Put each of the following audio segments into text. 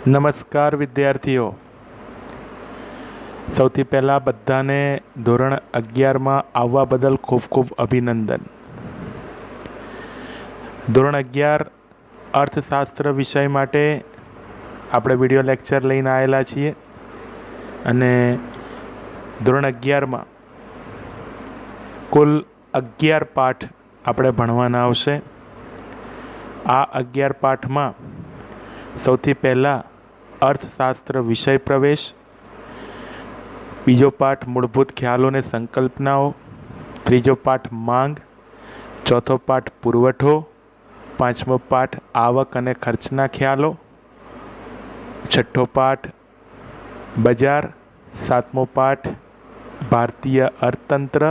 નમસ્કાર વિદ્યાર્થીઓ, સૌથી પહેલાં બધાને ધોરણ 11માં આવવા બદલ ખૂબ ખૂબ અભિનંદન. ધોરણ 11 અર્થશાસ્ત્ર વિષય માટે આપણે વિડીયો લેક્ચર લઈને આવેલા છીએ અને ધોરણ 11માં કુલ 11 પાઠ આપણે ભણવાના આવશે. આ 11 પાઠમાં સૌથી પહેલાં અર્થશાસ્ત્ર વિષય પ્રવેશ, બીજો પાઠ મૂળભૂત ખ્યાલો અને સંકલ્પનાઓ, ત્રીજો પાઠ માંગ, ચોથો પાઠ પુરવઠો, પાંચમો પાઠ આવક અને ખર્ચના ખ્યાલો, છઠ્ઠો પાઠ બજાર, સાતમો પાઠ ભારતીય અર્થતંત્ર,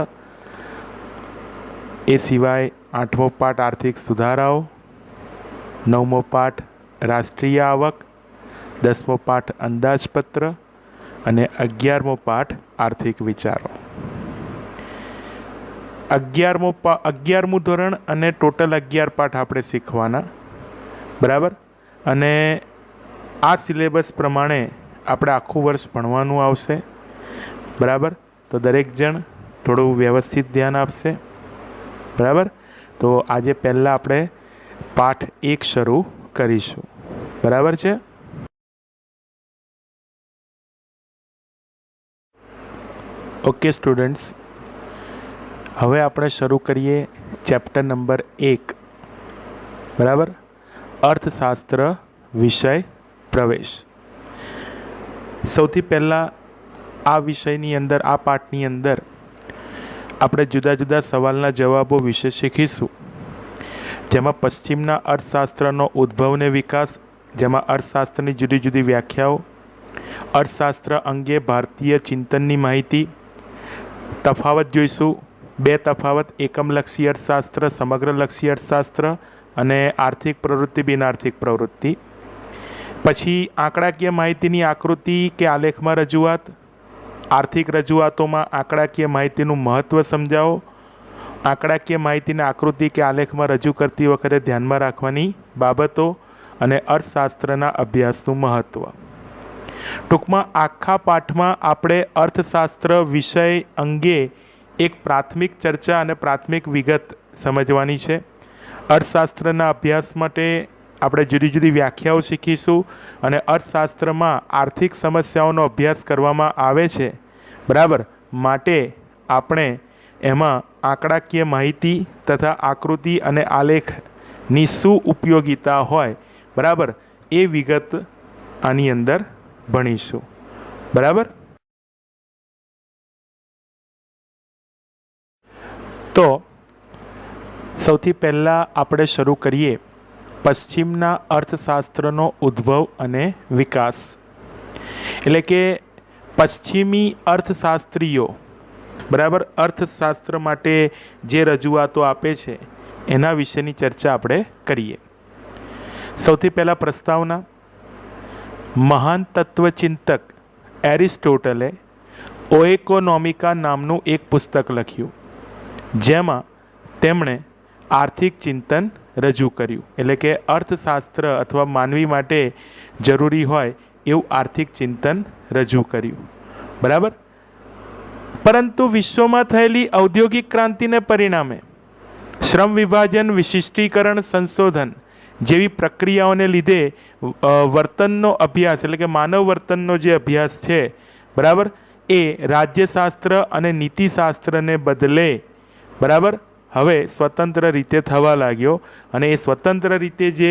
એ સિવાય આઠમો પાઠ આર્થિક સુધારાઓ, નવમો પાઠ રાષ્ટ્રીય આવક, 10મો પાઠ અંદાજપત્ર અને 11મો પાઠ આર્થિક વિચારો. 11મું ધોરણ અને ટોટલ 11 પાઠ આપણે શીખવાના, બરાબર. અને આ સિલેબસ પ્રમાણે આપણે આખું વર્ષ ભણવાનું આવશે, બરાબર. તો દરેક જણ થોડું વ્યવસ્થિત ધ્યાન આપશે, બરાબર. તો આજે પહેલાં આપણે પાઠ 1 શરૂ કરીશું, બરાબર છે. ઓકે સ્ટુડન્ટ્સ, હવે આપણે શરૂ કરીએ ચેપ્ટર નંબર 1, બરાબર. અર્થશાસ્ત્ર વિષય પ્રવેશ. સૌથી પહેલાં આ વિષયની અંદર, આ પાઠની અંદર આપણે જુદા જુદા સવાલના જવાબો વિશે શીખીશું, જેમાં પશ્ચિમના અર્થશાસ્ત્રનો ઉદ્ભવ અને વિકાસ, જેમાં અર્થશાસ્ત્રની જુદી જુદી વ્યાખ્યાઓ, અર્થશાસ્ત્ર અંગે ભારતીય ચિંતનની માહિતી, તફાવત જોઈશું, 2 તફાવત: એકમલક્ષી અર્થશાસ્ત્ર, સમગ્રલક્ષી અર્થશાસ્ત્ર અને આર્થિક પ્રવૃત્તિ, બિનઆર્થિક પ્રવૃત્તિ. પછી આંકડાકીય માહિતીની આકૃતિ કે આલેખમાં રજૂઆત, આર્થિક રજૂઆતોમાં આંકડાકીય માહિતીનું મહત્ત્વ સમજાવો, આંકડાકીય માહિતીને આકૃતિ કે આલેખમાં રજૂ કરતી વખતે ધ્યાનમાં રાખવાની બાબતો અને અર્થશાસ્ત્રના અભ્યાસનું મહત્ત્વ. ટૂંકમાં આખા પાઠમાં આપણે અર્થશાસ્ત્ર વિષય અંગે એક પ્રાથમિક ચર્ચા અને પ્રાથમિક વિગત સમજવાની છે. અર્થશાસ્ત્રના અભ્યાસ માટે આપણે જુદી જુદી વ્યાખ્યાઓ શીખીશું અને અર્થશાસ્ત્રમાં આર્થિક સમસ્યાઓનો અભ્યાસ કરવામાં આવે છે, બરાબર. માટે આપણે એમાં આંકડાકીય માહિતી તથા આકૃતિ અને આલેખની શું ઉપયોગિતા હોય, બરાબર, એ વિગત આની અંદર ભણીશું, બરાબર. તો સૌથી પહેલાં આપણે શરૂ કરીએ પશ્ચિમના અર્થશાસ્ત્રનો ઉદ્ભવ અને વિકાસ. એટલે કે પશ્ચિમી અર્થશાસ્ત્રીઓ, બરાબર, અર્થશાસ્ત્ર માટે જે રજૂઆતો આપે છે એના વિશેની ચર્ચા આપણે કરીએ. સૌથી પહેલાં પ્રસ્તાવના. મહાન તત્વચિંતક એરિસ્ટોટલે ઓએકોનોમિકા નામનું એક પુસ્તક લખ્યું, જેમાં તેમણે આર્થિક ચિંતન રજૂ કર્યું. એટલે કે અર્થશાસ્ત્ર અથવા માનવી માટે જરૂરી હોય એવું આર્થિક ચિંતન રજૂ કર્યું, બરાબર. પરંતુ વિશ્વમાં થયેલી ઔદ્યોગિક ક્રાંતિને પરિણામે શ્રમ વિભાજન, વિશિષ્ટીકરણ, સંશોધન જેવી પ્રક્રિયાઓને લીધે વર્તનનો અભ્યાસ, એટલે કે માનવ વર્તનનો જે અભ્યાસ છે, બરાબર, એ રાજ્યશાસ્ત્ર અને નીતિશાસ્ત્રને બદલે, બરાબર, હવે સ્વતંત્ર રીતે થવા લાગ્યો. અને એ સ્વતંત્ર રીતે જે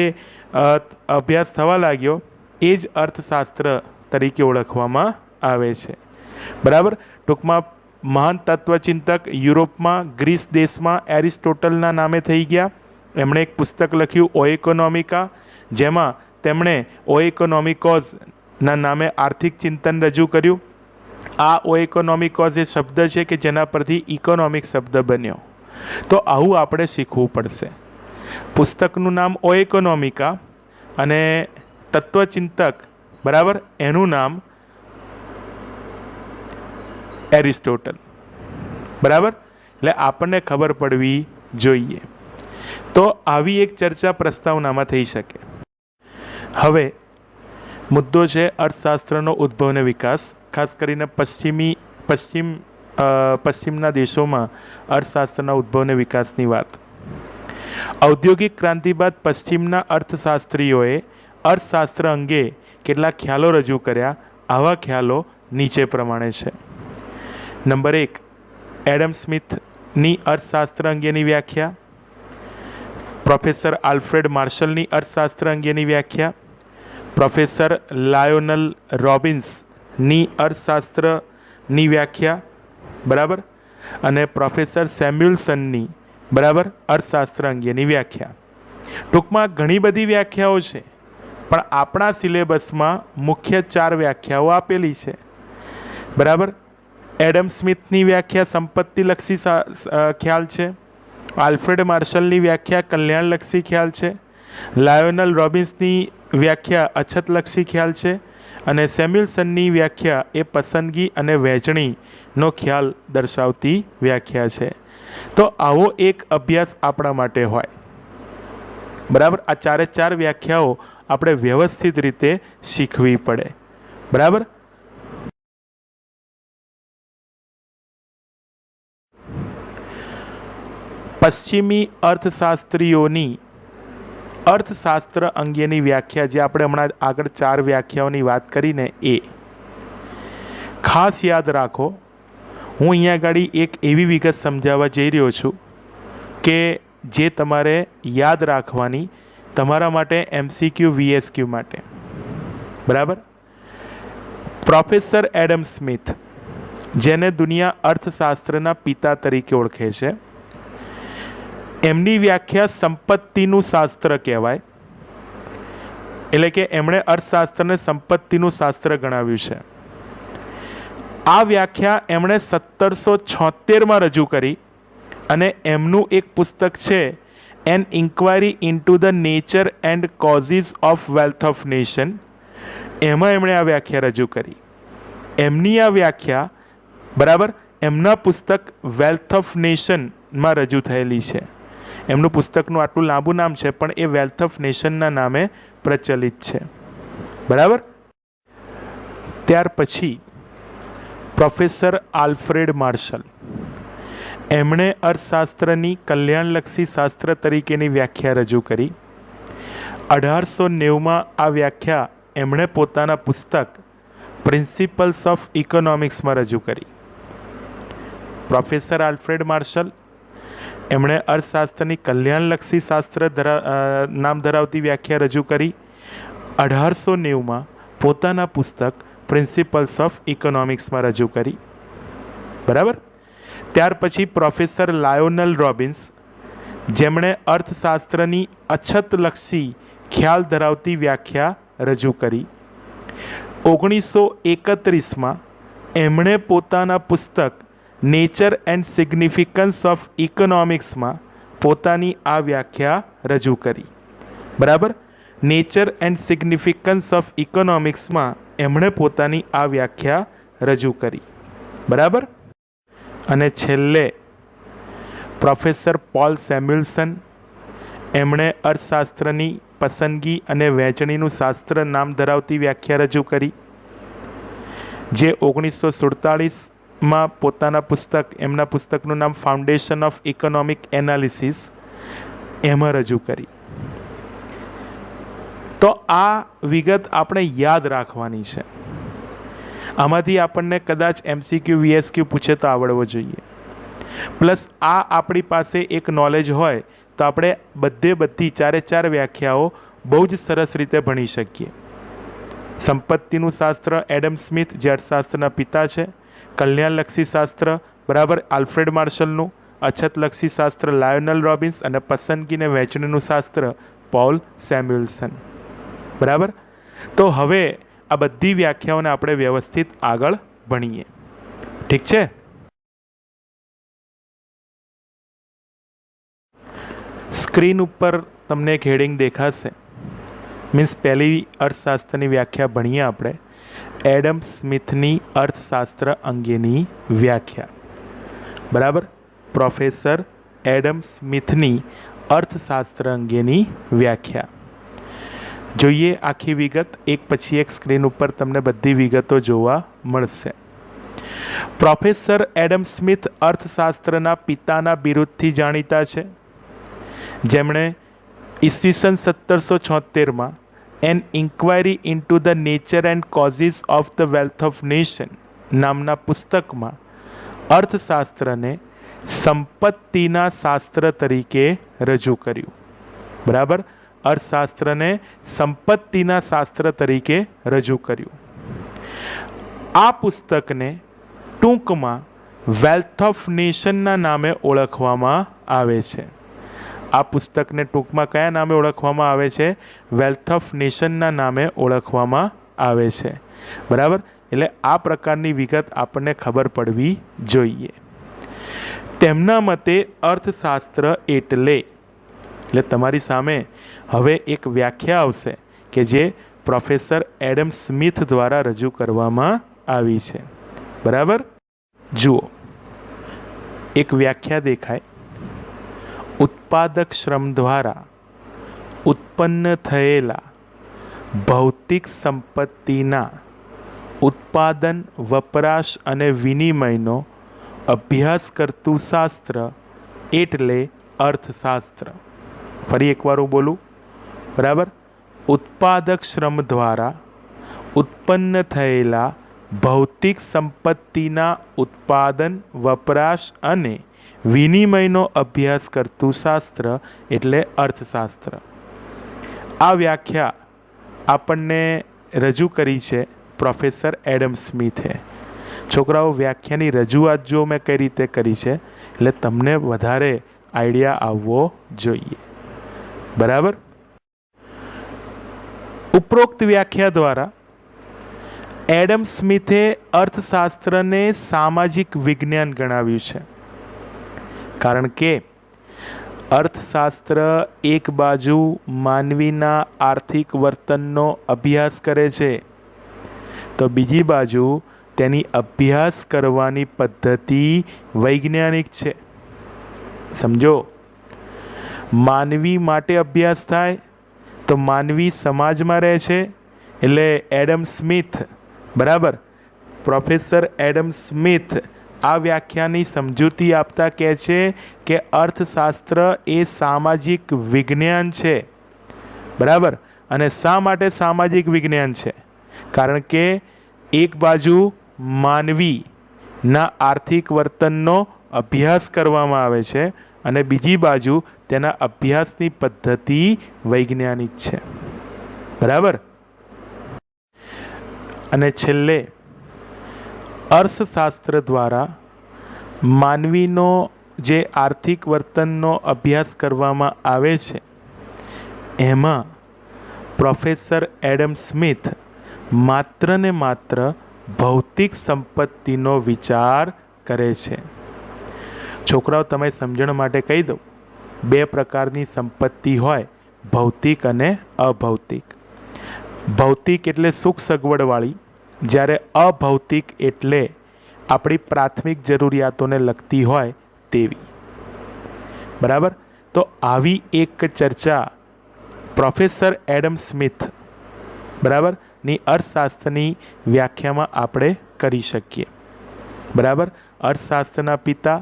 અભ્યાસ થવા લાગ્યો એ જ અર્થશાસ્ત્ર તરીકે ઓળખવામાં આવે છે, બરાબર. ટૂંકમાં મહાન તત્વચિંતક યુરોપમાં, ગ્રીસ દેશમાં એરિસ્ટોટલના નામે થઈ ગયા. એમણે એક પુસ્તક લખ્યું ઓએકોનોમિકા, જેમાં તેમણે ઓએકોનોમિકોઝના નામે આર્થિક ચિંતન રજૂ કર્યું. આ ઓએકોનોમિકોઝ એ શબ્દ છે કે જેના પરથી ઇકોનોમિક શબ્દ બન્યો. તો આવું આપણે શીખવું પડશે. પુસ્તકનું નામ ઓએકોનોમિકા અને તત્વચિંતક, બરાબર, એનું નામ એરિસ્ટોટલ, બરાબર. એટલે આપણને ખબર પડવી જોઈએ. તો આવી એક ચર્ચા પ્રસ્તાવનામાં થઈ શકે. હવે મુદ્દો છે અર્થશાસ્ત્રનો ઉદ્ભવ અને વિકાસ. ખાસ કરીને પશ્ચિમના દેશોમાં અર્થશાસ્ત્રના ઉદ્ભવ અને વિકાસની વાત. ઔદ્યોગિક ક્રાંતિ બાદ પશ્ચિમના અર્થશાસ્ત્રીઓએ અર્થશાસ્ત્ર અંગે કેટલાક ખ્યાલો રજૂ કર્યા. આવા ખ્યાલો નીચે પ્રમાણે છે. નંબર 1, એડમ સ્મિથની અર્થશાસ્ત્ર અંગેની વ્યાખ્યા. પ્રોફેસર આલ્ફ્રેડ માર્શલની અર્થશાસ્ત્ર અંગેની વ્યાખ્યા. પ્રોફેસર લાયોનલ રોબિન્સની અર્થશાસ્ત્રની વ્યાખ્યા, બરાબર, અને પ્રોફેસર સેમ્યુઅલ્સનની, બરાબર, અર્થશાસ્ત્ર અંગેની વ્યાખ્યા. ટૂંકમાં ઘણી બધી વ્યાખ્યાઓ છે, પણ આપણા સિલેબસમાં મુખ્ય 4 વ્યાખ્યાઓ આપેલી છે, બરાબર. એડમ સ્મિથની વ્યાખ્યા સંપત્તિલક્ષી ખ્યાલ છે. આલ્ફ્રેડ માર્શલની વ્યાખ્યા કલ્યાણલક્ષી ખ્યાલ છે. લાયોનલ રોબિન્સની વ્યાખ્યા અછતલક્ષી ખ્યાલ છે. અને સેમ્યુઅલ્સનની વ્યાખ્યા એ પસંદગી અને વહેંચણીનો ખ્યાલ દર્શાવતી વ્યાખ્યા છે. તો આવો એક અભ્યાસ આપણા માટે હોય, બરાબર. આ 4 વ્યાખ્યાઓ આપણે વ્યવસ્થિત રીતે શીખવી પડે, બરાબર. પશ્ચિમી અર્થશાસ્ત્રીઓની અર્થશાસ્ત્ર અંગેની વ્યાખ્યા, જે આપણે હમણાં આગળ 4 વ્યાખ્યાઓની વાત કરીને, એ ખાસ યાદ રાખો. હું અહીંયા આગળ એક એવી વિગત સમજાવવા જઈ રહ્યો છું કે જે તમારે યાદ રાખવાની, તમારા માટે MCQ VSQ માટે, બરાબર. પ્રોફેસર એડમ સ્મિથ, જેને દુનિયા અર્થશાસ્ત્રના પિતા તરીકે ઓળખે છે, એમની વ્યાખ્યા સંપત્તિનું શાસ્ત્ર કહેવાય. એટલે કે એમણે અર્થશાસ્ત્રને સંપત્તિનું શાસ્ત્ર ગણાવ્યું છે. આ વ્યાખ્યા એમણે 1776માં રજૂ કરી અને એમનું એક પુસ્તક છે an inquiry into the nature and causes of wealth of nation. એમાં એમણે આ વ્યાખ્યા રજૂ કરી. એમની આ વ્યાખ્યા, બરાબર, એમના પુસ્તક વેલ્થ ઓફ નેશનમાં રજૂ થયેલી છે. એમનું પુસ્તકનું આટલું લાંબુ નામ છે, પણ એ વેલ્થ ઓફ નેશનના નામે પ્રચલિત છે, બરાબર. ત્યાર પછી પ્રોફેસર આલ્ફ્રેડ માર્શલ, એમણે અર્થશાસ્ત્રની કલ્યાણલક્ષી શાસ્ત્ર તરીકેની વ્યાખ્યા રજૂ કરી. 1890માં આ વ્યાખ્યા એમણે પોતાના પુસ્તક પ્રિન્સિપલ્સ ઓફ ઇકોનોમિક્સમાં રજૂ કરી. પ્રોફેસર આલ્ફ્રેડ માર્શલ, એમણે અર્થશાસ્ત્રની કલ્યાણલક્ષી શાસ્ત્ર નામ ધરાવતી વ્યાખ્યા રજૂ કરી. 1890માં પોતાના પુસ્તક પ્રિન્સિપલ્સ ઓફ ઇકોનોમિક્સમાં રજૂ કરી, બરાબર. ત્યાર પછી પ્રોફેસર લાયોનલ રોબિન્સ, જેમણે અર્થશાસ્ત્રની અછતલક્ષી ખ્યાલ ધરાવતી વ્યાખ્યા રજૂ કરી. 1931માં એમણે પોતાના પુસ્તક નેચર એન્ડ સિગ્નિફિકન્સ ઓફ ઇકોનોમિક્સમાં પોતાની આ વ્યાખ્યા રજૂ કરી, બરાબર. નેચર એન્ડ સિગ્નિફિકન્સ ઓફ ઇકોનોમિક્સમાં એમણે પોતાની આ વ્યાખ્યા રજૂ કરી, બરાબર. અને છેલ્લે પ્રોફેસર પોલ સેમ્યુઅલ્સન, એમણે અર્થશાસ્ત્રની પસંદગી અને વહેંચણીનું શાસ્ત્ર નામ ધરાવતી વ્યાખ્યા રજૂ કરી, જે 1947માં પોતાના પુસ્તક, એમના પુસ્તકનું નામ ફાઉન્ડેશન ઓફ ઇકોનોમિક એનાલિસિસ, એમાં રજૂ કરી. તો આ વિગત આપણે યાદ રાખવાની છે. આમાંથી આપણને કદાચ MCQ VSQ પૂછે તો આવડવો જોઈએ. પ્લસ આ આપણી પાસે એક નોલેજ હોય તો આપણે બધી 4 વ્યાખ્યાઓ બહુ જ સરસ રીતે ભણી શકીએ. સંપત્તિનું શાસ્ત્ર એડમ સ્મિથ, જે અર્થશાસ્ત્રના પિતા છે. કલ્યાણલક્ષી શાસ્ત્ર, બરાબર, આલ્ફ્રેડ માર્શલનું. અછતલક્ષી શાસ્ત્ર લાયોનલ રોબિન્સ. અને પસંદગીને વહેંચણીનું શાસ્ત્ર પોલ સેમ્યુઅલ્સન, બરાબર. તો હવે આ બધી વ્યાખ્યાઓને આપણે વ્યવસ્થિત આગળ ભણીએ, ઠીક છે. સ્ક્રીન ઉપર તમને એક હેડિંગ દેખાશે, મીન્સ પહેલી અર્થશાસ્ત્રની વ્યાખ્યા ભણીએ આપણે. એડમ સ્મિથની અર્થશાસ્ત્ર અંગેની વ્યાખ્યા, બરાબર. પ્રોફેસર એડમ સ્મિથની અર્થશાસ્ત્ર અંગેની વ્યાખ્યા. જોઈએ આખી વિગત, એક પછી એક સ્ક્રીન ઉપર તમને બધી વિગતો જોવા મળશે. પ્રોફેસર એડમ સ્મિથ અર્થશાસ્ત્રના પિતાના બિરુદથી જાણીતા છે, જેમણે ઈસવીસન 1776માં an inquiry into the nature and causes of the wealth of nation નામના પુસ્તકમાં અર્થશાસ્ત્રને સંપત્તિના શાસ્ત્ર તરીકે રજૂ કર્યું. બરાબર, અર્થશાસ્ત્રને સંપત્તિના શાસ્ત્ર તરીકે રજૂ કર્યું. આ પુસ્તકને ટૂંકમાં વેલ્થ ઓફ નેશનના નામે ઓળખવામાં આવે છે. આ પુસ્તકને ટૂંકમાં કયા નામે ઓળખવામાં આવે છે? વેલ્થ ઓફ નેશનના નામે ઓળખવામાં આવે છે. બરાબર, એટલે આ પ્રકારની વિગત આપણને ખબર પડવી જોઈએ. તેમના મતે અર્થશાસ્ત્ર એટલે તમારી સામે હવે એક વ્યાખ્યા આવશે કે જે પ્રોફેસર એડમ સ્મિથ દ્વારા રજૂ કરવામાં આવી છે. બરાબર, જુઓ એક વ્યાખ્યા દેખાય. ઉત્પાદક શ્રમ દ્વારા ઉત્પન્ન થયેલા ભૌતિક સંપત્તિના ઉત્પાદન, વપરાશ અને વિનિમયનો અભ્યાસ કરતું શાસ્ત્ર એટલે અર્થશાસ્ત્ર. ફરી એકવાર હું બોલું. બરાબર, ઉત્પાદક શ્રમ દ્વારા ઉત્પન્ન થયેલા ભૌતિક સંપત્તિના ઉત્પાદન, વપરાશ અને વિનિમયનો અભ્યાસ કરતું શાસ્ત્ર એટલે અર્થશાસ્ત્ર. આ વ્યાખ્યા આપણને રજૂ કરી છે પ્રોફેસર એડમ સ્મિથે. છોકરાઓ, વ્યાખ્યાની રજૂઆત જો મેં કઈ રીતે કરી છે એટલે તમને વધારે આઈડિયા આવવો જોઈએ. બરાબર, ઉપરોક્ત વ્યાખ્યા દ્વારા એડમ સ્મિથે અર્થશાસ્ત્રને સામાજિક વિજ્ઞાન ગણાવ્યું છે, કારણ કે અર્થશાસ્ત્ર એક બાજુ માનવીના આર્થિક વર્તનનો અભ્યાસ કરે છે, તો બીજી બાજુ તેની અભ્યાસ કરવાની પદ્ધતિ વૈજ્ઞાનિક છે. સમજો, માનવી માટે અભ્યાસ થાય તો માનવી સમાજમાં રહે છે, એટલે એડમ સ્મિથ, બરાબર, પ્રોફેસર એડમ સ્મિથ આ વ્યાખ્યાની સમજૂતી આપતા કહે છે કે અર્થશાસ્ત્ર એ સામાજિક વિજ્ઞાન છે. બરાબર, અને શા માટે સામાજિક વિજ્ઞાન છે? કારણ કે એક બાજુ માનવીના આર્થિક વર્તનનો અભ્યાસ કરવામાં આવે છે અને બીજી બાજુ તેના અભ્યાસની પદ્ધતિ વૈજ્ઞાનિક છે. બરાબર, અને છેલ્લે અર્થશાસ્ત્ર દ્વારા માનવીનો જે આર્થિક વર્તનનો અભ્યાસ કરવામાં આવે છે એમાં પ્રોફેસર એડમ સ્મિથ માત્ર ને માત્ર ભૌતિક સંપત્તિનો વિચાર કરે છે. છોકરાઓ, તમે સમજણ માટે કહી દઉં, બે પ્રકારની સંપત્તિ હોય, ભૌતિક અને અભૌતિક. ભૌતિક એટલે સુખ સગવડવાળી, જ્યારે અભૌતિક એટલે આપણી પ્રાથમિક જરૂરિયાતોને લગતી હોય તેવી. બરાબર, તો આવી એક ચર્ચા પ્રોફેસર એડમ સ્મિથ, બરાબર, ની અર્થશાસ્ત્રની વ્યાખ્યામાં આપણે કરી શકીએ. બરાબર, અર્થશાસ્ત્રના પિતા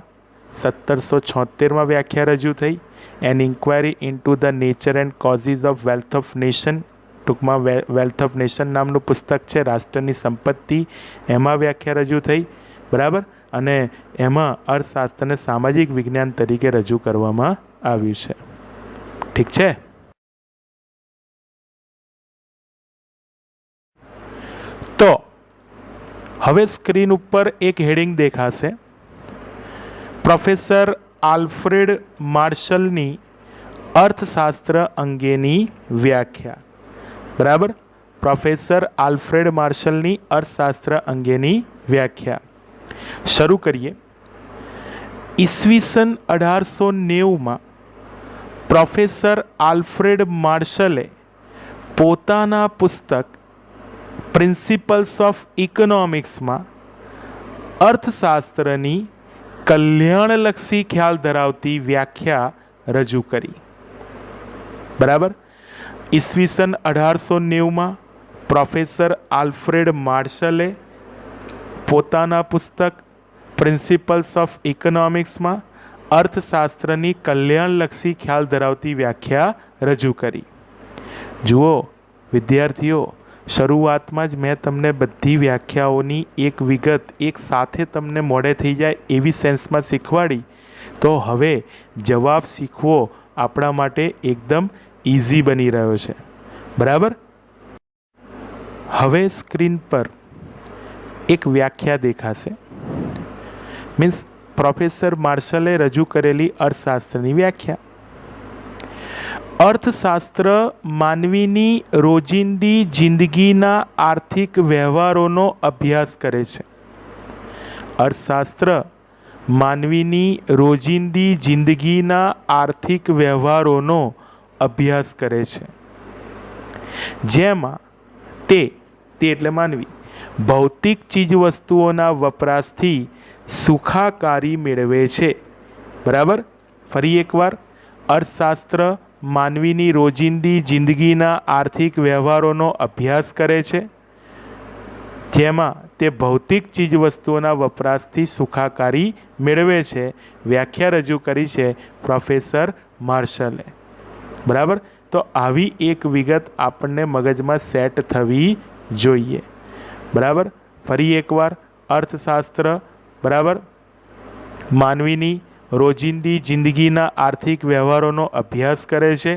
1776માં વ્યાખ્યા રજૂ થઈ. An inquiry into the nature and causes of wealth of nation, ટૂંકમાં વેલ્થ ઓફ નેશન નામનું પુસ્તક છે, રાષ્ટ્રની સંપત્તિ, એમાં વ્યાખ્યા રજૂ થઈ. બરાબર, અને એમાં અર્થશાસ્ત્રને સામાજિક વિજ્ઞાન તરીકે રજૂ કરવામાં આવ્યું છે. ઠીક છે. તો હવે સ્ક્રીન ઉપર એક હેડિંગ દેખાશે, પ્રોફેસર આલ્ફ્રેડ માર્શલની અર્થશાસ્ત્ર અંગેની વ્યાખ્યા. બરાબર, પ્રોફેસર આલ્ફ્રેડ માર્શલની અર્થશાસ્ત્ર અંગેની વ્યાખ્યા. શરૂ કરીએ. ઈસવીસન 1890માં પ્રોફેસર આલ્ફ્રેડ માર્શલે પોતાના પુસ્તક પ્રિન્સિપલ્સ ઓફ ઇકોનોમિક્સમાં અર્થશાસ્ત્રની કલ્યાણલક્ષી ખ્યાલ ધરાવતી વ્યાખ્યા રજૂ કરી. બરાબર, ઈસવીસન 1890 પ્રોફેસર આલ્ફ્રેડ માર્શલે પોતાના પુસ્તક પ્રિન્સિપલ્સ ઓફ ઇકોનોમિક્સમાં અર્થશાસ્ત્રની કલ્યાણલક્ષી ખ્યાલ ધરાવતી વ્યાખ્યા રજૂ કરી. જુઓ વિદ્યાર્થીઓ, શરૂઆતમાં જ મેં તમને બધી વ્યાખ્યાઓની એક વિગત એક સાથે તમને મોઢે થઈ જાય એવી સેન્સમાં શીખવાડી, તો હવે જવાબ શીખવો આપણા માટે એકદમ ઇઝી બની રહ્યો છે. બરાબર. હવે સ્ક્રીન પર એક વ્યાખ્યા દેખાશે, મીન્સ પ્રોફેસર માર્શલે રજૂ કરેલી અર્થશાસ્ત્રની વ્યાખ્યા. અર્થશાસ્ત્ર માનવીની રોજિંદી જિંદગીના આર્થિક વ્યવહારોનો અભ્યાસ કરે છે. અર્થશાસ્ત્ર માનવીની રોજિંદી જિંદગીના આર્થિક વ્યવહારોનો અભ્યાસ કરે છે, જેમાં તે એટલે માનવી ભૌતિક ચીજવસ્તુઓના વપરાશથી સુખાકારી મેળવે છે. બરાબર. ફરી એકવાર, અર્થશાસ્ત્ર માનવીની રોજિંદી જિંદગીના આર્થિક વ્યવહારોનો અભ્યાસ કરે છે, જેમાં તે ભૌતિક ચીજવસ્તુઓના વપરાશથી સુખાકારી મેળવે છે. વ્યાખ્યા રજૂ કરી છે પ્રોફેસર માર્શલે. બરાબર. તો આવી એક વિગત આપણને મગજમાં સેટ થવી જોઈએ. બરાબર. ફરી એકવાર, અર્થશાસ્ત્ર બરાબર માનવીની રોજિંદી જિંદગીના આર્થિક વ્યવહારોનો અભ્યાસ કરે છે,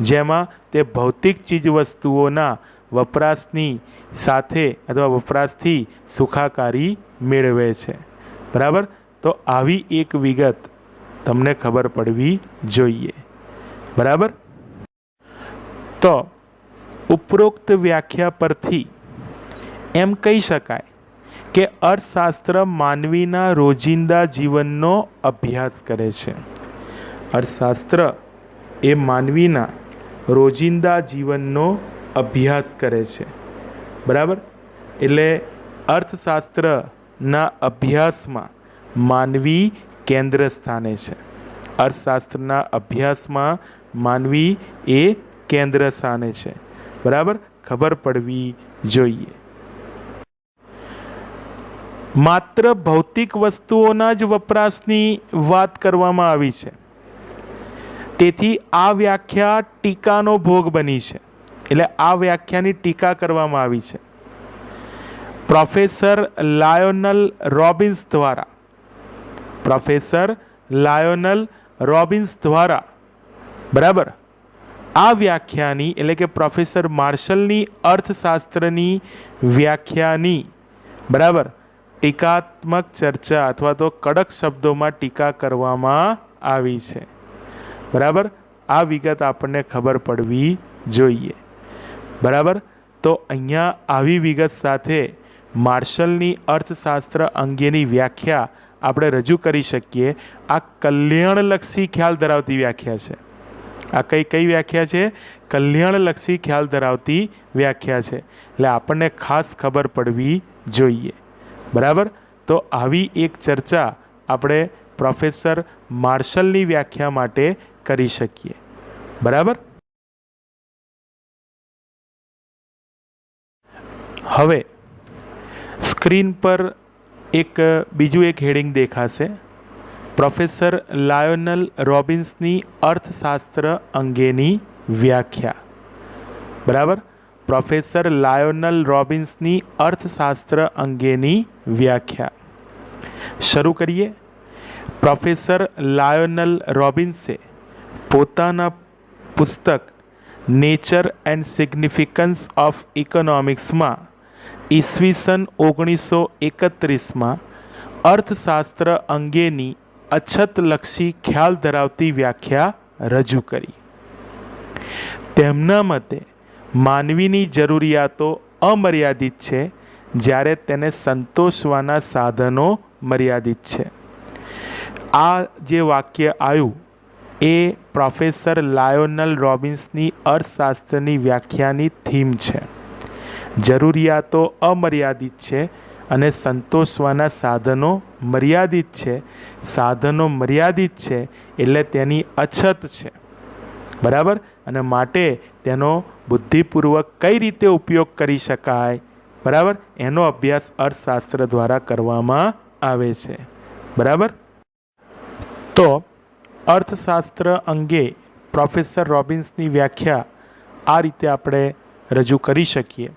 જેમાં તે ભૌતિક ચીજવસ્તુઓના વપરાશની સાથે અથવા વપરાશથી સુખાકારી મેળવે છે. બરાબર. તો આવી એક વિગત તમને ખબર પડવી જોઈએ. બરાબર. તો ઉપરોક્ત વ્યાખ્યા પરથી એમ કહી શકાય કે અર્થશાસ્ત્ર માનવીના રોજિંદા જીવનનો અભ્યાસ કરે છે. અર્થશાસ્ત્ર એ માનવીના રોજિંદા જીવનનો અભ્યાસ કરે છે. બરાબર. એટલે અર્થશાસ્ત્રના અભ્યાસમાં માનવી કેન્દ્ર સ્થાને છે. અર્થશાસ્ત્રના અભ્યાસમાં માનવી એ કેન્દ્ર સ્થાને છે. બરાબર. ખબર પડવી જોઈએ. માત્ર ભૌતિક વસ્તુઓના જ વપરાશની વાત કરવામાં આવી છે, તેથી આ વ્યાખ્યા ટીકાનો ભોગ બની છે. એટલે આ વ્યાખ્યાની ટીકા કરવામાં આવી છે પ્રોફેસર લાયોનલ રોબિન્સ દ્વારા. બરાબર. આ વ્યાખ્યાની એટલે કે પ્રોફેસર માર્શલની અર્થશાસ્ત્રની વ્યાખ્યાની બરાબર ટીકાત્મક ચર્ચા અથવા તો કડક શબ્દોમાં ટીકા કરવામાં આવી છે. બરાબર. આ વિગત આપણને ખબર પડવી જોઈએ. બરાબર. તો અહીંયા આવી વિગત સાથે માર્શલની અર્થશાસ્ત્ર અંગેની વ્યાખ્યા આપણે રજૂ કરી શકીએ. આ કલ્યાણલક્ષી ખ્યાલ ધરાવતી વ્યાખ્યા છે. આ કઈ વ્યાખ્યા છે? કલ્યાણલક્ષી ખ્યાલ ધરાવતી વ્યાખ્યા છે. એટલે આપણને ખાસ ખબર પડવી જોઈએ. બરાબર. તો આવી એક ચર્ચા આપણે પ્રોફેસર માર્શલની વ્યાખ્યા માટે કરી શકીએ. બરાબર. હવે સ્ક્રીન પર બીજું એક હેડિંગ દેખાશે, પ્રોફેસર લાયોનલ રોબિન્સની અર્થશાસ્ત્ર અંગેની વ્યાખ્યા. બરાબર. પ્રોફેસર લાયોનલ રોબિન્સની અર્થશાસ્ત્ર અંગેની વ્યાખ્યા. શરૂ કરીએ. પ્રોફેસર લાયોનલ રોબિન્સે પોતાના પુસ્તક નેચર એન્ડ સિગ્નિફિકન્સ ઓફ ઇકોનોમિક્સમાં ઈસવીસન 1931માં અર્થશાસ્ત્ર અંગેની અછતલક્ષી ખ્યાલ ધરાવતી વ્યાખ્યા રજૂ કરી. તેમના મતે માનવીની જરૂરિયાતો અમર્યાદિત છે, જ્યારે તેને સંતોષવાના સાધનો મર્યાદિત છે. આ જે વાક્ય આવ્યું એ પ્રોફેસર લાયોનલ રોબિન્સની અર્થશાસ્ત્રની વ્યાખ્યાની થીમ છે. જરૂરિયાતો અમર્યાદિત છે અને સંતોષવાના સાધનો મર્યાદિત છે. સાધનો મર્યાદિત છે એટલે તેની અછત છે. બરાબર, અને માટે તેનો બુદ્ધિપૂર્વક કઈ રીતે ઉપયોગ કરી શકાય, બરાબર, એનો અભ્યાસ અર્થશાસ્ત્ર દ્વારા કરવામાં આવે છે. બરાબર. તો અર્થશાસ્ત્ર અંગે પ્રોફેસર રોબિન્સની વ્યાખ્યા આ રીતે આપણે રજૂ કરી શકીએ.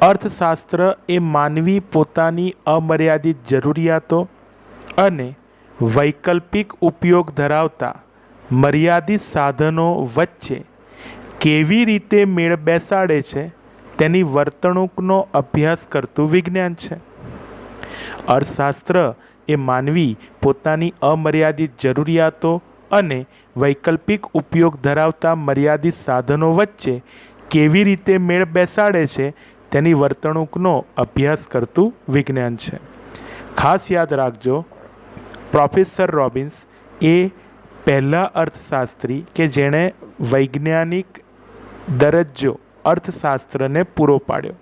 અર્થશાસ્ત્ર એ માનવી પોતાની અમર્યાદિત જરૂરિયાતો અને વૈકલ્પિક ઉપયોગ ધરાવતા મર્યાદિત સાધનો વચ્ચે કેવી રીતે મેળ બેસાડે છે તેની વર્તણૂકનો અભ્યાસ કરતું વિજ્ઞાન છે. અર્થશાસ્ત્ર એ માનવી પોતાની અમર્યાદિત જરૂરિયાતો અને વૈકલ્પિક ઉપયોગ ધરાવતા મર્યાદિત સાધનો વચ્ચે કેવી રીતે મેળ બેસાડે છે તેની વર્તણૂકનો અભ્યાસ કરતું વિજ્ઞાન છે. ખાસ યાદ રાખજો, પ્રોફેસર રોબિન્સ એ પહેલા અર્થશાસ્ત્રી કે જેણે વૈજ્ઞાનિક દરજ્જો અર્થશાસ્ત્રને પૂરો પાડ્યો.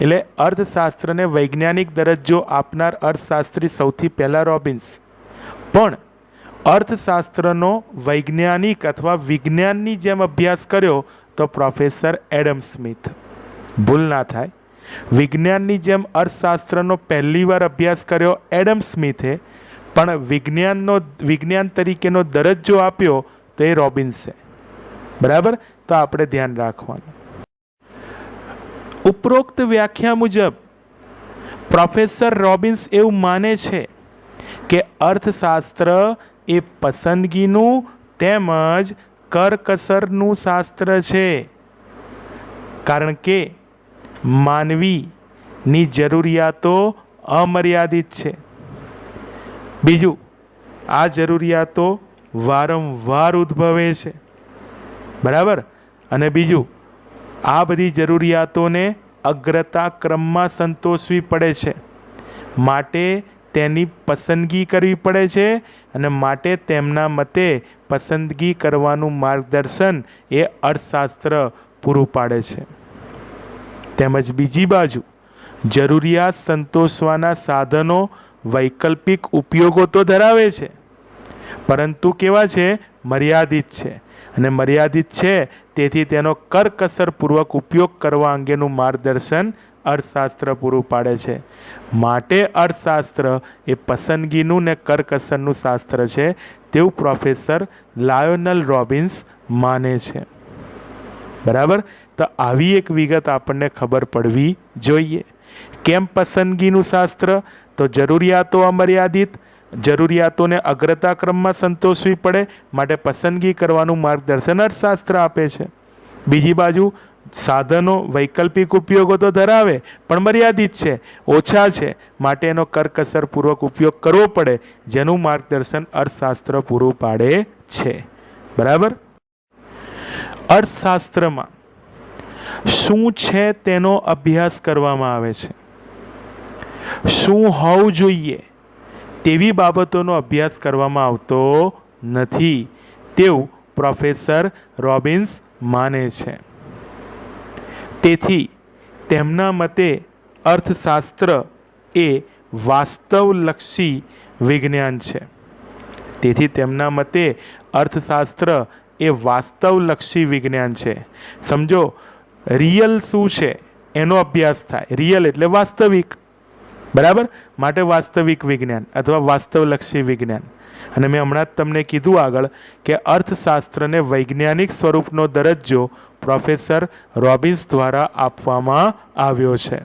એટલે અર્થશાસ્ત્રને વૈજ્ઞાનિક દરજ્જો આપનાર અર્થશાસ્ત્રી સૌથી પહેલાં રોબિન્સ, પણ અર્થશાસ્ત્રનો વૈજ્ઞાનિક અથવા વિજ્ઞાનની જેમ અભ્યાસ કર્યો તો પ્રોફેસર એડમ સ્મિથ. ભૂલ ના થાય, વિજ્ઞાનની જેમ અર્થશાસ્ત્રનો પહેલીવાર અભ્યાસ કર્યો એડમ સ્મિથે, પણ વિજ્ઞાન તરીકેનો દરજ્જો આપ્યો તો એ રોબિન્સે. બરાબર, તો આપણે ધ્યાન રાખવાનું. ઉપરોક્ત વ્યાખ્યા મુજબ પ્રોફેસર રોબિન્સ એવું માને છે કે અર્થશાસ્ત્ર એ પસંદગીનું તેમજ કરકસરનું શાસ્ત્ર છે, કારણ કે માનવીની જરૂરિયાતો અમર્યાદિત છે. બીજું, આ જરૂરિયાતો વારંવાર ઉદ્ભવે છે. બરાબર, અને બીજું, આ બધી જરૂરિયાતોને અગ્રતા ક્રમમાં સંતોષવી પડે છે, માટે તેની પસંદગી કરવી પડે છે, અને માટે તેમના મતે પસંદગી કરવાનું માર્ગદર્શન એ અર્થશાસ્ત્ર પૂરું પાડે છે. તેમજ બીજી બાજુ જરૂરિયાત સંતોષવાના સાધનો વૈકલ્પિક ઉપયોગો તો ધરાવે છે, પરંતુ કેવા છે? મર્યાદિત છે. અને મર્યાદિત છે તેથી તેનો કરકસરપૂર્વક ઉપયોગ કરવા અંગેનું માર્ગદર્શન અર્થશાસ્ત્ર પૂરું પાડે છે. માટે અર્થશાસ્ત્ર એ પસંદગીનું ને કરકસરનું શાસ્ત્ર છે તેવું પ્રોફેસર લાયોનલ રોબિન્સ માને છે. બરાબર, તો આવી એક વિગત આપણને ખબર પડવી જોઈએ. કેમ પસંદગીનું શાસ્ત્ર? તો જરૂરિયાતો અમર્યાદિત, જરૂરિયાતોને અગ્રતા ક્રમમાં સંતોષવી પડે, માટે પસંદગી કરવાનું માર્ગદર્શન અર્થશાસ્ત્ર આપે છે. બીજી બાજુ સાધનો વૈકલ્પિક ઉપયોગો તો ધરાવે પણ મર્યાદિત છે, ઓછા છે, માટે એનો કરકસરપૂર્વક ઉપયોગ કરવો પડે, જેનું માર્ગદર્શન અર્થશાસ્ત્ર પૂરું પાડે છે. બરાબર. અર્થશાસ્ત્રમાં શું છે તેનો અભ્યાસ કરવામાં આવે છે. શું હોવું જોઈએ તેવી બાબતોનો અભ્યાસ કરવામાં આવતો નથી તેવું પ્રોફેસર રોબિન્સ માને છે. તેથી તેમના મતે અર્થશાસ્ત્ર એ વાસ્તવલક્ષી વિજ્ઞાન છે. તેથી તેમના મતે અર્થશાસ્ત્ર એ વાસ્તવલક્ષી વિજ્ઞાન છે. સમજો, રિયલ શું છે એનો અભ્યાસ થાય. રિયલ એટલે વાસ્તવિક. બરાબર, માટે વાસ્તવિક વિજ્ઞાન અથવા વાસ્તવલક્ષી વિજ્ઞાન. અને મેં હમણાં જ તમને કીધું આગળ કે અર્થશાસ્ત્રને વૈજ્ઞાનિક સ્વરૂપનો દરજ્જો પ્રોફેસર રોબિન્સ દ્વારા આપવામાં આવ્યો છે.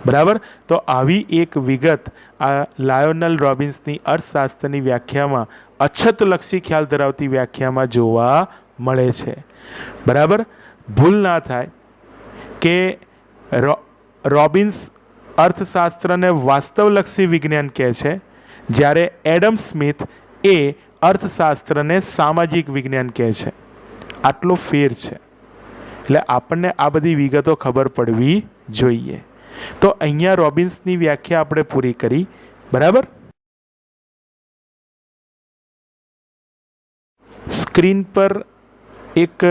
બરાબર, તો આવી એક વિગત આ લાયોનલ રોબિન્સની અર્થશાસ્ત્રની વ્યાખ્યામાં, અછતલક્ષી ખ્યાલ ધરાવતી વ્યાખ્યામાં જોવા મળે છે. બરાબર, ભૂલ ના થાય કે રોબિન્સ અર્થશાસ્ત્રને વાસ્તવલક્ષી વિજ્ઞાન કહે છે, જ્યારે એડમ સ્મિથ એ અર્થશાસ્ત્રને સામાજિક વિજ્ઞાન કહે છે. આટલો ફેર છે. એટલે આપણને આ બધી વિગતો ખબર પડવી જોઈએ. તો અહીંયા રોબિન્સની વ્યાખ્યા આપણે પૂરી કરી. બરાબર. સ્ક્રીન પર એક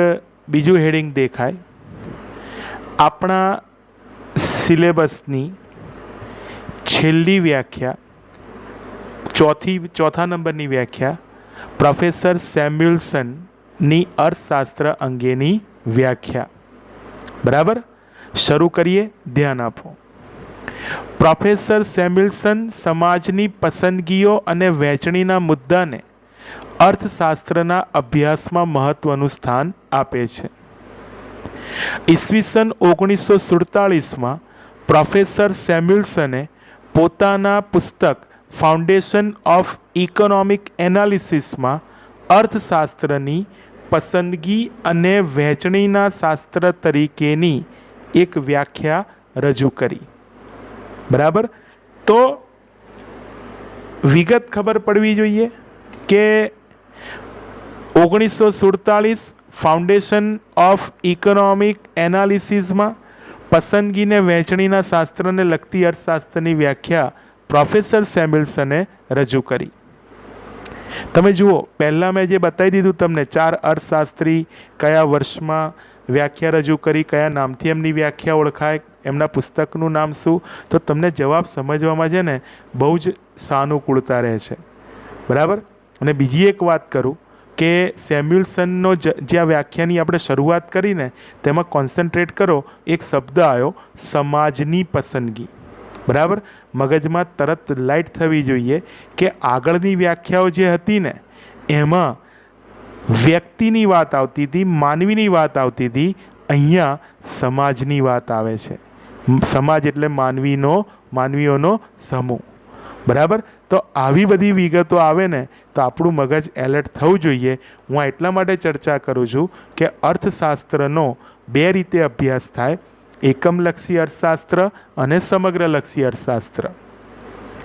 બીજું હેડિંગ દેખાય. આપણા સિલેબસની છેલ્લી વ્યાખ્યા, ચોથા નંબરની વ્યાખ્યા પ્રોફેસર સેમ્યુએલ્સન ની અર્થશાસ્ત્ર અંગેની વ્યાખ્યા. બરાબર, શરૂ કરીએ, ધ્યાન આપો. પ્રોફેસર સેમ્યુએલ્સન સમાજની પસંદગીઓ અને વહેંચણીના મુદ્દાને અર્થશાસ્ત્રના અભ્યાસમાં મહત્ત્વનું સ્થાન આપે છે. ઈસવીસન 1947માં પ્રોફેસર સેમ્યુએલ્સને પોતાના પુસ્તક ફાઉન્ડેશન ઓફ ઇકોનોમિક એનાલિસિસમાં અર્થશાસ્ત્રની પસંદગી અને વહેંચણીના શાસ્ત્ર તરીકેની એક વ્યાખ્યા રજૂ કરી. બરાબર, તો વિગત ખબર પડવી જોઈએ કે 1947 ફાઉન્ડેશન ઓફ ઇકોનોમિક એનાલિસિસમાં પસંદગીને વહેંચણીના શાસ્ત્રને લગતી અર્થશાસ્ત્રની વ્યાખ્યા પ્રોફેસર સેમ્યુએલ્સને રજૂ કરી. તમે જુઓ, પહેલાં મેં જે બતાવી દીધું તમને, 4 અર્થશાસ્ત્રી કયા વર્ષમાં વ્યાખ્યા રજૂ કરી, કયા નામથી એમની વ્યાખ્યા ઓળખાય, એમના પુસ્તકનું નામ શું, તો તમને જવાબ સમજવામાં છે ને બહુ જ સાનુકૂળતા રહે છે. બરાબર. અને બીજી એક વાત કરું કે સેમ્યુએલ્સનનો જે આ વ્યાખ્યાની આપણે શરૂઆત કરીને તેમાં કોન્સન્ટ્રેટ કરો, એક શબ્દ આવ્યો, સમાજની પસંદગી. બરાબર, મગજમાં તરત લાઇટ થવી જોઈએ કે આગળની વ્યાખ્યાઓ જે હતી ને એમાં વ્યક્તિની વાત આવતી હતી, માનવીની વાત આવતી હતી. અહીંયા સમાજની વાત આવે છે. સમાજ એટલે માનવીઓનો સમૂહ. બરાબર, તો આવી બધી વિગતો આવે ને તો આપણું મગજ એલર્ટ થવું જોઈએ. હું આ એટલા માટે ચર્ચા કરું છું કે અર્થશાસ્ત્રનો 2 રીતે અભ્યાસ થાય, એકમલક્ષી અર્થશાસ્ત્ર અને સમગ્રલક્ષી અર્થશાસ્ત્ર.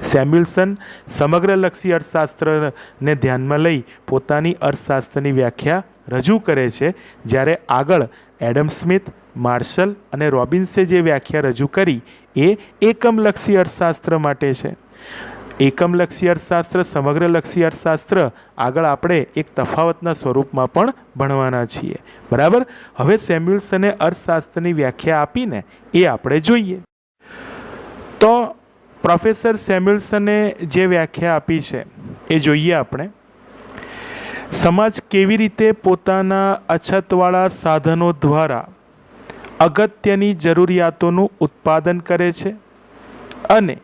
સેમ્યુએલ્સન સમગ્રલક્ષી અર્થશાસ્ત્રને ધ્યાનમાં લઈ પોતાની અર્થશાસ્ત્રની વ્યાખ્યા રજૂ કરે છે, જ્યારે આગળ એડમ સ્મિથ, માર્શલ અને રોબિન્સે જે વ્યાખ્યા રજૂ કરી એ એકમલક્ષી અર્થશાસ્ત્ર માટે છે. એકમલક્ષી અર્થશાસ્ત્ર, સમગ્રલક્ષી અર્થશાસ્ત્ર આગળ આપણે એક તફાવતના સ્વરૂપમાં પણ ભણવાના છીએ. બરાબર, હવે સેમ્યુએલ્સને અર્થશાસ્ત્રની વ્યાખ્યા આપીને એ આપણે જોઈએ. તો પ્રોફેસર સેમ્યુએલ્સને જે વ્યાખ્યા આપી છે એ જોઈએ આપણે. સમાજ કેવી રીતે પોતાના અછતવાળા સાધનો દ્વારા અગત્યની જરૂરિયાતોનું ઉત્પાદન કરે છે અને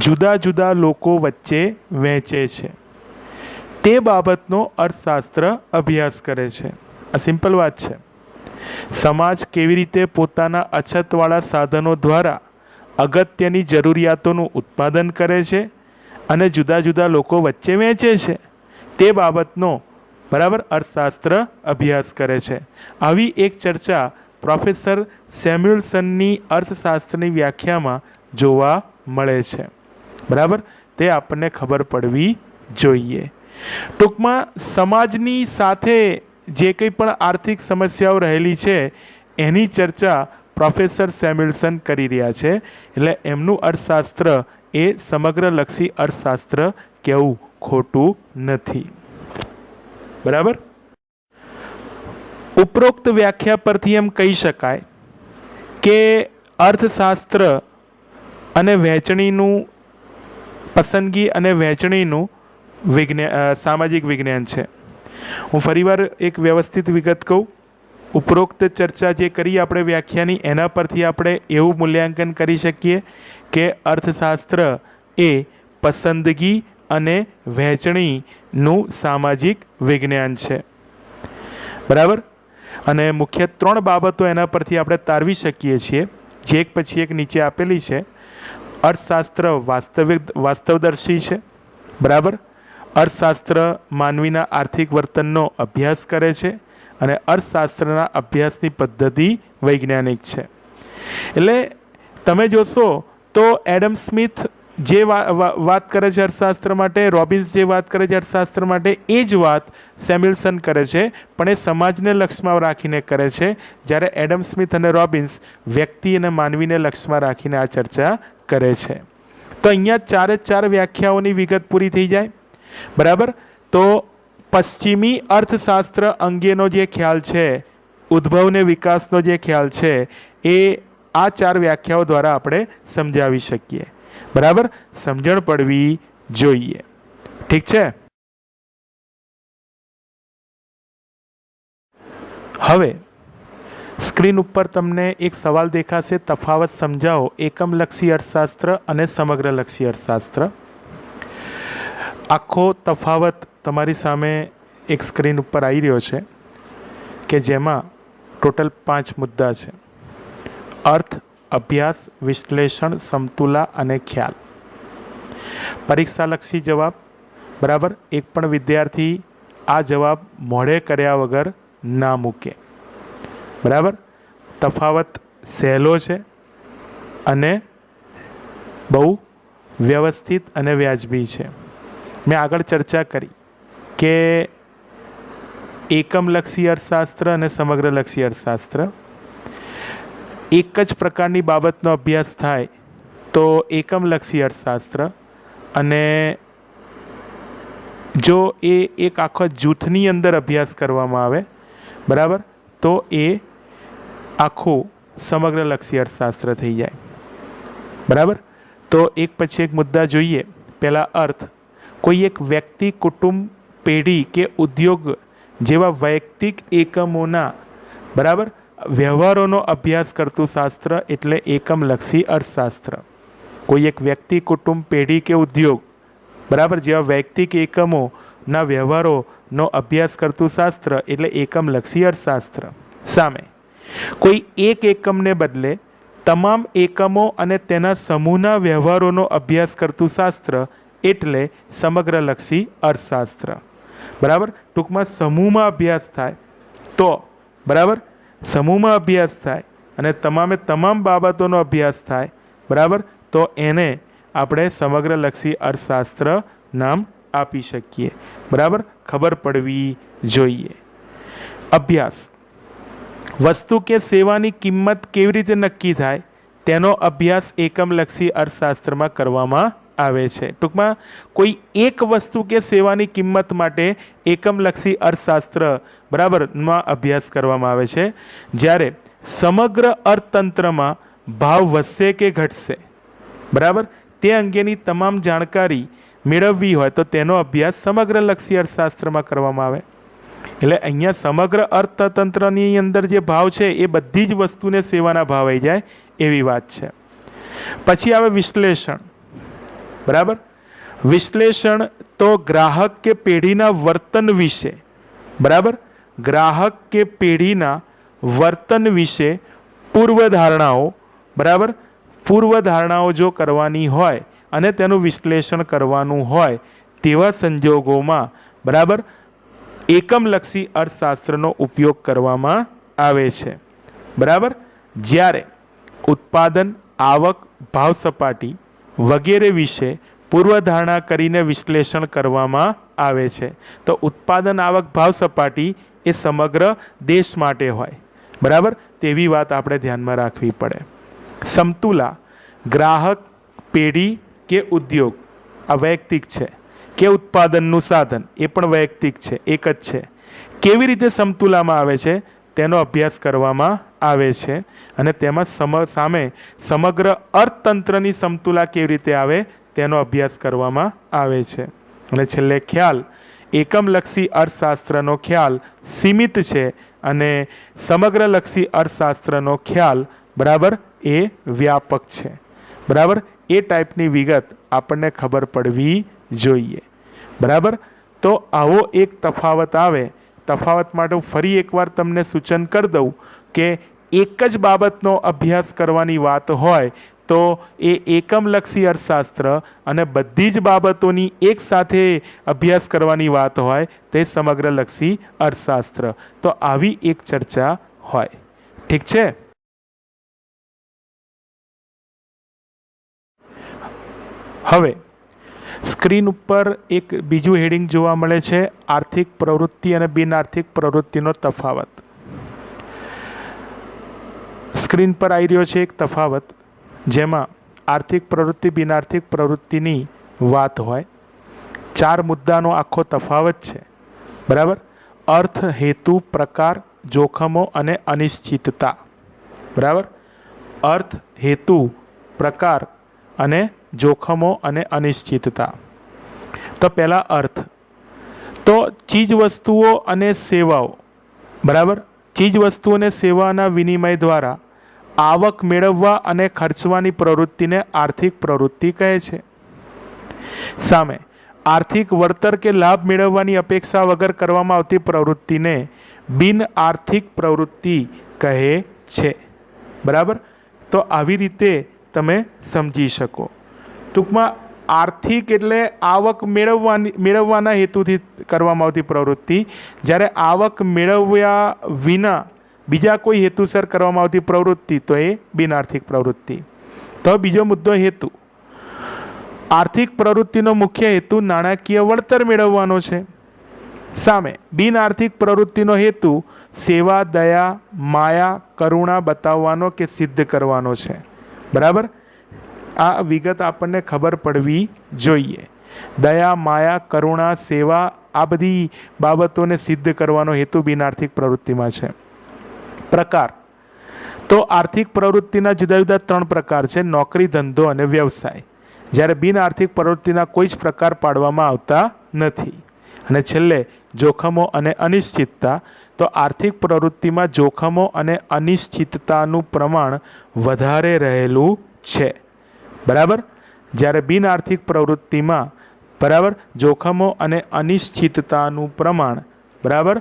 જુદા જુદા લોકો વચ્ચે વહેંચે છે તે બાબતનો અર્થશાસ્ત્ર અભ્યાસ કરે છે. આ સિમ્પલ વાત છે. સમાજ કેવી રીતે પોતાના અછતવાળા સાધનો દ્વારા અગત્યની જરૂરિયાતોનું ઉત્પાદન કરે છે અને જુદા જુદા લોકો વચ્ચે વહેંચે છે તે બાબતનો બરાબર અર્થશાસ્ત્ર અભ્યાસ કરે છે. આવી એક ચર્ચા પ્રોફેસર સેમ્યુએલ્સનની અર્થશાસ્ત્રની વ્યાખ્યામાં જોવા મળે છે. બરાબર, તે આપણને ખબર પડવી જોઈએ. ટૂંકમાં સમાજની સાથે જે કંઈ પણ આર્થિક સમસ્યાઓ રહેલી છે એની ચર્ચા પ્રોફેસર સેમ્યુએલ્સન કરી રહ્યા છે. એટલે એમનું અર્થશાસ્ત્ર એ સમગ્રલક્ષી અર્થશાસ્ત્ર કહેવું ખોટું નથી. બરાબર, ઉપરોક્ત વ્યાખ્યા પરથી એમ કહી શકાય કે અર્થશાસ્ત્ર અને વહેંચણીનું પસંદગી અને વહેંચણીનું સામાજિક વિજ્ઞાન છે. હું ફરીવાર એક વ્યવસ્થિત વિગત કહું. ઉપરોક્ત ચર્ચા જે કરી આપણે વ્યાખ્યાની, એના પરથી આપણે એવું મૂલ્યાંકન કરી શકીએ કે અર્થશાસ્ત્ર એ પસંદગી અને વહેંચણીનું સામાજિક વિજ્ઞાન છે. બરાબર, અને મુખ્ય 3 બાબતો એના પરથી આપણે તારવી શકીએ છીએ, જે એક પછી એક નીચે આપેલી છે. અર્થશાસ્ત્ર વાસ્તવદર્શી છે. બરાબર, અર્થશાસ્ત્ર માનવીના આર્થિક વર્તનનો અભ્યાસ કરે છે અને અર્થશાસ્ત્રના અભ્યાસની પદ્ધતિ વૈજ્ઞાનિક છે. એટલે તમે જોશો તો એડમ સ્મિથ જે વાત કરે છે અર્થશાસ્ત્ર માટે, રોબિન્સ જે વાત કરે છે અર્થશાસ્ત્ર માટે, એ જ વાત સેમ્યુએલ્સન કરે છે, પણ એ સમાજને લક્ષ્યમાં રાખીને કરે છે, જ્યારે એડમ સ્મિથ અને રોબિન્સ વ્યક્તિ અને માનવીને લક્ષ્યમાં રાખીને આ ચર્ચા કરે છે. તો અહીંયા 4 વ્યાખ્યાઓની વિગત પૂરી થઈ જાય. બરાબર, તો પશ્ચિમી અર્થશાસ્ત્ર અંગેનો જે ખ્યાલ છે, ઉદ્ભવ ને વિકાસનો જે ખ્યાલ છે, એ આ 4 વ્યાખ્યાઓ દ્વારા આપણે સમજાવી શકીએ. બરાબર, સમજણ પડવી જોઈએ. ઠીક છે. હવે સ્ક્રીન ઉપર તમને એક સવાલ દેખાશે, તફાવત સમજાવો એકમલક્ષી અર્થશાસ્ત્ર અને સમગ્રલક્ષી અર્થશાસ્ત્ર. આખો તફાવત તમારી સામે એક સ્ક્રીન ઉપર આવી રહ્યો છે કે જેમાં ટોટલ 5 મુદ્દા છે: અર્થ, અભ્યાસ, વિશ્લેષણ, સમતુલા અને ખ્યાલ. પરીક્ષાલક્ષી જવાબ. બરાબર, એક પણ વિદ્યાર્થી આ જવાબ મોઢે કર્યા વગર ના મૂકે. બરાબર, તફાવત સહેલો છે અને બહુ વ્યવસ્થિત અને વ્યાજબી છે. મેં આગળ ચર્ચા કરી કે એકમલક્ષી અર્થશાસ્ત્ર અને સમગ્રલક્ષી અર્થશાસ્ત્ર એક જ પ્રકારની બાબતનો અભ્યાસ થાય તો એકમલક્ષી અર્થશાસ્ત્ર, અને જો એ એક આખા જૂથની અંદર અભ્યાસ કરવામાં આવે, બરાબર, તો એ આખું સમગ્રલક્ષી અર્થશાસ્ત્ર થઈ જાય. બરાબર, તો એક પછી એક મુદ્દા જોઈએ. પહેલાં અર્થ. કોઈ એક વ્યક્તિ, કુટુંબ, પેઢી કે ઉદ્યોગ જેવા વૈયક્તિક એકમોના, બરાબર, વ્યવહારોનો અભ્યાસ કરતું શાસ્ત્ર એટલે એકમલક્ષી અર્થશાસ્ત્ર. કોઈ એક વ્યક્તિ, કુટુંબ, પેઢી કે ઉદ્યોગ, બરાબર, જેવા વૈયક્તિક એકમોના વ્યવહારોનો અભ્યાસ કરતું શાસ્ત્ર એટલે એકમલક્ષી અર્થશાસ્ત્ર. સામે કોઈ એક એકમને બદલે તમામ એકમો અને તેના સમૂહના વ્યવહારોનો અભ્યાસ કરતું શાસ્ત્ર એટલે સમગ્રલક્ષી અર્થશાસ્ત્ર. બરાબર, ટૂંકમાં સમૂહમાં અભ્યાસ થાય તો, બરાબર, સમૂહમાં અભ્યાસ થાય અને તમામ બાબતોનો અભ્યાસ થાય, બરાબર, તો એને આપણે સમગ્રલક્ષી અર્થશાસ્ત્ર નામ આપી શકીએ. બરાબર, ખબર પડવી જોઈએ. અભ્યાસ. વસ્તુ કે સેવાની કિંમત કેવી રીતે નક્કી થાય તેનો અભ્યાસ એકમલક્ષી અર્થશાસ્ત્રમાં કરવામાં આવે છે. ટૂંકમાં કોઈ એક વસ્તુ કે સેવાની કિંમત માટે એકમલક્ષી અર્થશાસ્ત્ર, બરાબર, માં અભ્યાસ કરવામાં આવે છે. જ્યારે સમગ્ર અર્થતંત્રમાં ભાવ વધશે કે ઘટશે, બરાબર, તે અંગેની તમામ જાણકારી મેળવવી હોય તો તેનો અભ્યાસ સમગ્રલક્ષી અર્થશાસ્ત્રમાં કરવામાં આવે. એટલે અહીંયા સમગ્ર અર્થતંત્રની અંદર જે ભાવ છે એ બધી જ વસ્તુને સેવાના ભાવ આવી જાય એવી વાત છે. પછી આવે વિશ્લેષણ. બરાબર, વિશ્લેષણ તો ગ્રાહક કે પેઢીના વર્તન વિશે, બરાબર, ગ્રાહક કે પેઢીના વર્તન વિશે પૂર્વધારણાઓ, બરાબર, પૂર્વધારણાઓ જો કરવાની હોય અને તેનું વિશ્લેષણ કરવાનું હોય તેવા સંજોગોમાં, બરાબર, એકમલક્ષી અર્થશાસ્ત્રનો ઉપયોગ કરવામાં આવે છે. બરાબર, જ્યારે ઉત્પાદન, આવક, ભાવ સપાટી વગેરે વિશે પૂર્વધારણા કરીને વિશ્લેષણ કરવામાં આવે છે. તો ઉત્પાદન, આવક, ભાવ સપાટી એ સમગ્ર દેશ માટે હોય, બરાબર, તેવી વાત આપણે ધ્યાનમાં રાખવી પડે. સમતુલા. ગ્રાહક, પેઢી કે ઉદ્યોગ આ વૈયક્તિક છે, કે ઉત્પાદનનું સાધન એ પણ વૈયક્તિક છે, એક જ છે. કેવી રીતે સમતુલામાં આવે છે તેનો અભ્યાસ કરવામાં આવે છે અને તેમાં સામે સમગ્ર અર્થતંત્રની સમતુલા કેવી રીતે આવે તેનો અભ્યાસ કરવામાં આવે છે. અને છેલ્લે ખ્યાલ. એકમલક્ષી અર્થશાસ્ત્રનો ખ્યાલ સીમિત છે અને સમગ્રલક્ષી અર્થશાસ્ત્રનો ખ્યાલ, બરાબર, એ વ્યાપક છે. બરાબર, એ ટાઈપની વિગત આપણને ખબર પડવી જોઈએ. બરાબર, તો આવો એક તફાવત આવે. તફાવત માટે ફરી એકવાર તમને સૂચન કરી દઉં કે એક જ બાબતનો અભ્યાસ કરવાની વાત હોય તો એ એકમલક્ષી અર્થશાસ્ત્ર અને બધી જ બાબતોની એક સાથે અભ્યાસ કરવાની વાત હોય તે સમગ્રલક્ષી અર્થશાસ્ત્ર. તો આવી એક ચર્ચા હોય. ઠીક છે. હવે સ્ક્રીન ઉપર એક બીજું હેડિંગ જોવા મળે છે, આર્થિક પ્રવૃત્તિ અને બિનઆર્થિક પ્રવૃત્તિનો તફાવત. સ્ક્રીન પર આવી રહ્યો છે એક તફાવત જેમાં આર્થિક પ્રવૃત્તિ, બિનઆર્થિક પ્રવૃત્તિની વાત હોય. 4 મુદ્દાનો આખો તફાવત છે. બરાબર, અર્થ, હેતુ, પ્રકાર, જોખમો અને અનિશ્ચિતતા. બરાબર, અર્થ, હેતુ, પ્રકાર અને જોખમો અને અનિશ્ચિતતા. તો પહેલાં અર્થ. તો ચીજ વસ્તુઓ અને સેવાઓ, બરાબર, ચીજવસ્તુઓને સેવાના વિનિમય દ્વારા આવક મેળવવા અને ખર્ચવાની પ્રવૃત્તિને આર્થિક પ્રવૃત્તિ કહે છે. સામે આર્થિક વળતર કે લાભ મેળવવાની અપેક્ષા વગર કરવામાં આવતી પ્રવૃત્તિને બિન આર્થિક પ્રવૃત્તિ કહે છે. બરાબર? તો આવી રીતે તમે સમજી શકો. ટૂંકમાં આર્થિક એટલે આવક મેળવવાના હેતુથી કરવામાં આવતી પ્રવૃત્તિ, જ્યારે આવક મેળવ્યા વિના બીજા કોઈ હેતુસર કરવામાં આવતી પ્રવૃત્તિ તો એ બિનઆર્થિક પ્રવૃત્તિ. તો બીજો મુદ્દો હેતુ. આર્થિક પ્રવૃત્તિનો મુખ્ય હેતુ નાણાકીય વળતર મેળવવાનો છે. સામે બિનઆર્થિક પ્રવૃત્તિનો હેતુ સેવા, દયા, માયા, કરુણા બતાવવાનો કે સિદ્ધ કરવાનો છે. બરાબર? આ વિગત આપણને ખબર પડવી જોઈએ. દયા, માયા, કરુણા, સેવા આ બધી બાબતોને સિદ્ધ કરવાનો હેતુ બિનઆર્થિક પ્રવૃત્તિમાં છે. પ્રકાર તો આર્થિક પ્રવૃત્તિના જુદા જુદા 3 પ્રકાર છે: નોકરી, ધંધો અને વ્યવસાય. જ્યારે બિનઆર્થિક પ્રવૃત્તિના કોઈ જ પ્રકાર પાડવામાં આવતા નથી. અને છેલ્લે જોખમો અને અનિશ્ચિતતા. તો આર્થિક પ્રવૃત્તિમાં જોખમો અને અનિશ્ચિતતાનું પ્રમાણ વધારે રહેલું છે. બરાબર? જ્યારે બિનઆર્થિક પ્રવૃત્તિમાં બરાબર જોખમો અને અનિશ્ચિતતાનું પ્રમાણ બરાબર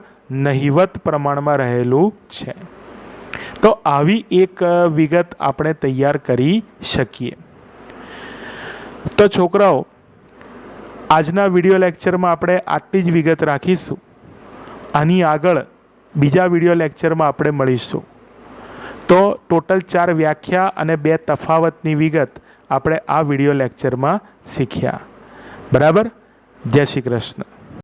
નહિવત પ્રમાણમાં રહેલું છે. તો આવી એક વિગત આપણે તૈયાર કરી શકીએ. તો છોકરાઓ, આજના વિડીયો લેક્ચરમાં આપણે આટલી જ વિગત રાખીશું. આની આગળ બીજા વિડીયો લેક્ચરમાં આપણે મળીશું. તો ટોટલ 4 વ્યાખ્યા અને 2 તફાવતની વિગત આપણે આ વિડીયો લેક્ચરમાં શીખ્યા. બરાબર? જય શ્રી કૃષ્ણ.